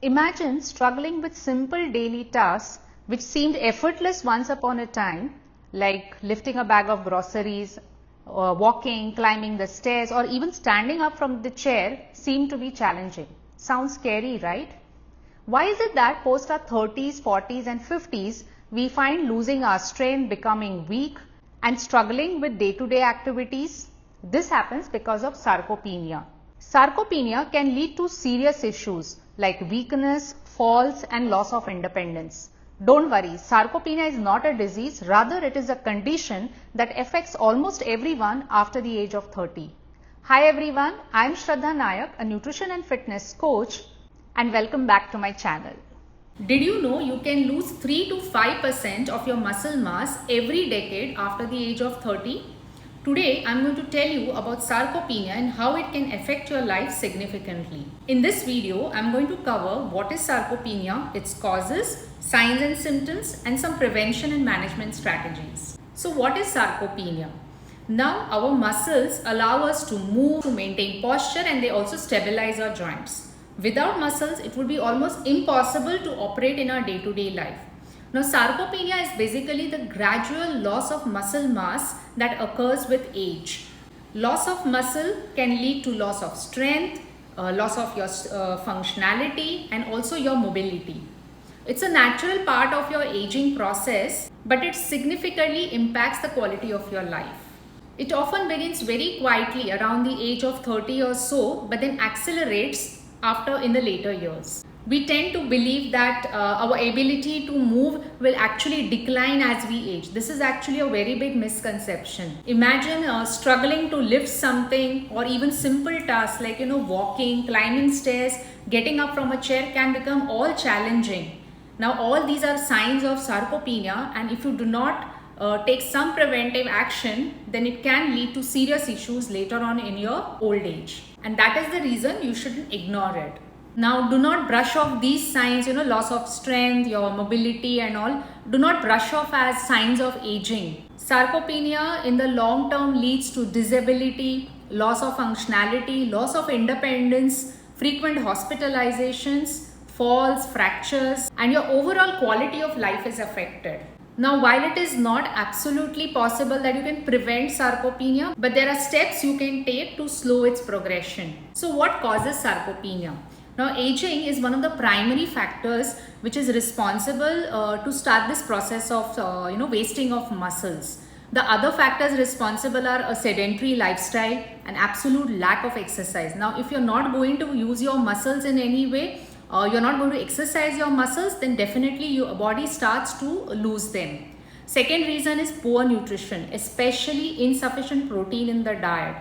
Imagine struggling with simple daily tasks which seemed effortless once upon a time, like lifting a bag of groceries, or walking, climbing the stairs, or even standing up from the chair seemed to be challenging. Sounds scary, right? Why is it that post our 30s, 40s and 50s, we find losing our strength, becoming weak and struggling with day-to-day activities? This happens because of sarcopenia. Sarcopenia can lead to serious issues like weakness, falls and loss of independence. Don't worry, sarcopenia is not a disease, rather it is a condition that affects almost everyone after the age of 30. Hi everyone, I am Shraddha Nayak, a nutrition and fitness coach, and welcome back to my channel. Did you know you can lose 3 to 5% of your muscle mass every decade after the age of 30? Today, I am going to tell you about sarcopenia and how it can affect your life significantly. In this video, I am going to cover what is sarcopenia, its causes, signs and symptoms, and some prevention and management strategies. So what is sarcopenia? Now, our muscles allow us to move, to maintain posture, and they also stabilize our joints. Without muscles, it would be almost impossible to operate in our day-to-day life. Now, sarcopenia is basically the gradual loss of muscle mass that occurs with age. Loss of muscle can lead to loss of strength, loss of your functionality and also your mobility. It's a natural part of your aging process, but it significantly impacts the quality of your life. It often begins very quietly around the age of 30 or so, but then accelerates in the later years. We tend to believe that our ability to move will actually decline as we age. This is actually a very big misconception. Imagine struggling to lift something, or even simple tasks like walking, climbing stairs, getting up from a chair can become all challenging. Now all these are signs of sarcopenia, and if you do not take some preventive action, then it can lead to serious issues later on in your old age. And that is the reason you shouldn't ignore it. Now, do not brush off these signs, loss of strength, your mobility and all. Do not brush off as signs of aging. Sarcopenia in the long term leads to disability, loss of functionality, loss of independence, frequent hospitalizations, falls, fractures, and your overall quality of life is affected. Now, while it is not absolutely possible that you can prevent sarcopenia, but there are steps you can take to slow its progression. So, what causes sarcopenia? Now, aging is one of the primary factors which is responsible to start this process of wasting of muscles. The other factors responsible are a sedentary lifestyle and absolute lack of exercise. Now, if you're not going to use your muscles in any way, you're not going to exercise your muscles, then definitely your body starts to lose them. Second reason is poor nutrition, especially insufficient protein in the diet.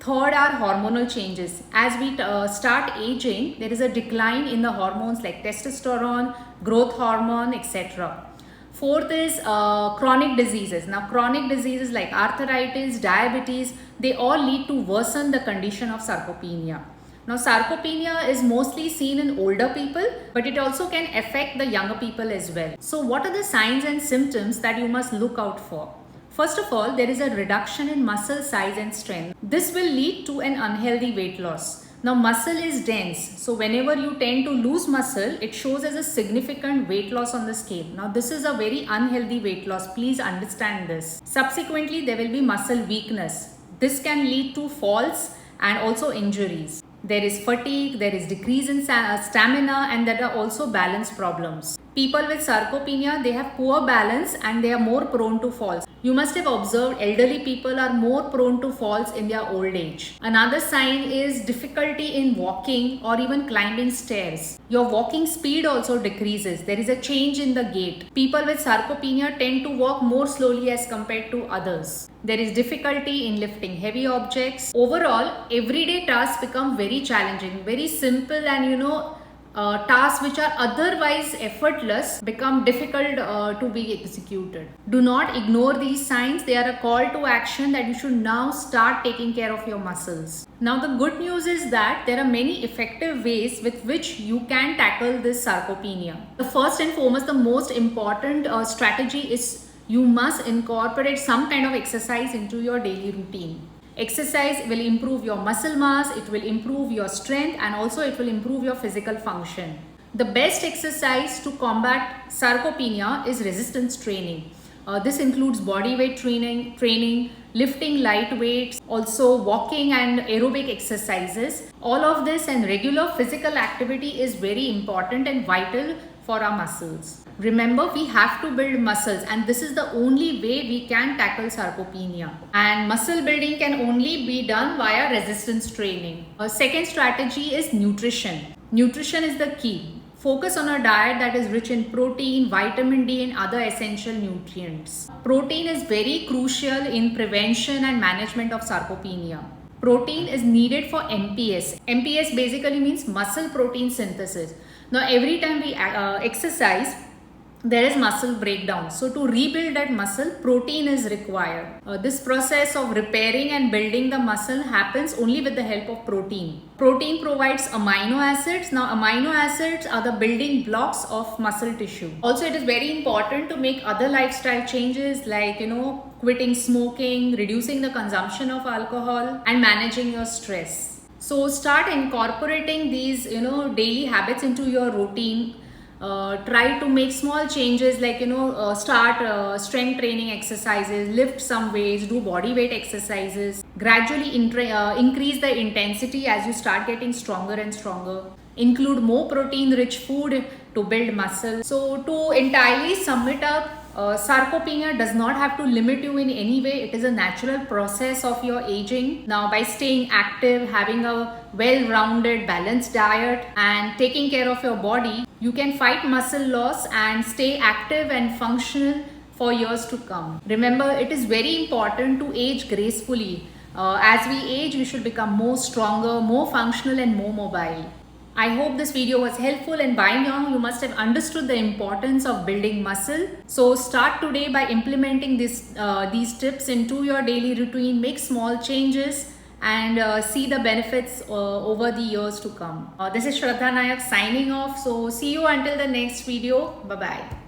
Third are hormonal changes. As we start aging, there is a decline in the hormones like testosterone, growth hormone, etc. Fourth is chronic diseases. Now, chronic diseases like arthritis, diabetes, they all lead to worsen the condition of sarcopenia. Now, sarcopenia is mostly seen in older people, but it also can affect the younger people as well. So, what are the signs and symptoms that you must look out for? First of all, there is a reduction in muscle size and strength. This will lead to an unhealthy weight loss. Now, muscle is dense, so whenever you tend to lose muscle, it shows as a significant weight loss on the scale. Now, this is a very unhealthy weight loss. Please understand this. Subsequently, there will be muscle weakness. This can lead to falls and also injuries. There is fatigue, there is decrease in stamina, and there are also balance problems. People with sarcopenia, they have poor balance and they are more prone to falls. You must have observed elderly people are more prone to falls in their old age. Another sign is difficulty in walking or even climbing stairs. Your walking speed also decreases. There is a change in the gait. People with sarcopenia tend to walk more slowly as compared to others. There is difficulty in lifting heavy objects. Overall, everyday tasks become very challenging, very simple, and tasks which are otherwise effortless become difficult to be executed. Do not ignore these signs. They are a call to action that you should now start taking care of your muscles. Now, the good news is that there are many effective ways with which you can tackle this sarcopenia. The first and foremost, the most important strategy is you must incorporate some kind of exercise into your daily routine. Exercise will improve your muscle mass, it will improve your strength, and also it will improve your physical function. The best exercise to combat sarcopenia is resistance training. This includes body weight training, lifting light weights, also walking and aerobic exercises. All of this and regular physical activity is very important and vital for our muscles. Remember, we have to build muscles, and this is the only way we can tackle sarcopenia. And muscle building can only be done via resistance training. A second strategy is nutrition. Nutrition is the key. Focus on a diet that is rich in protein, vitamin D and other essential nutrients. Protein is very crucial in prevention and management of sarcopenia. Protein is needed for MPS. MPS basically means muscle protein synthesis. Now every time we exercise, there is muscle breakdown. So to rebuild that muscle, protein is required. This process of repairing and building the muscle happens only with the help of protein. Protein provides amino acids. Now amino acids are the building blocks of muscle tissue. Also, it is very important to make other lifestyle changes like, quitting smoking, reducing the consumption of alcohol and managing your stress. So start incorporating these, daily habits into your routine. Try to make small changes like start strength training exercises, lift some weights, do body weight exercises, gradually increase the intensity as you start getting stronger and stronger. Include more protein rich food to build muscle. So to entirely sum it up, sarcopenia does not have to limit you in any way. It is a natural process of your aging. Now by staying active, having a well-rounded balanced diet and taking care of your body, you can fight muscle loss and stay active and functional for years to come. Remember, it is very important to age gracefully. As we age, we should become more stronger, more functional and more mobile. I hope this video was helpful, and by now you must have understood the importance of building muscle. So start today by implementing these tips into your daily routine. Make small changes and see the benefits over the years to come. This is Shraddha Nayak signing off. So see you until the next video. Bye-bye.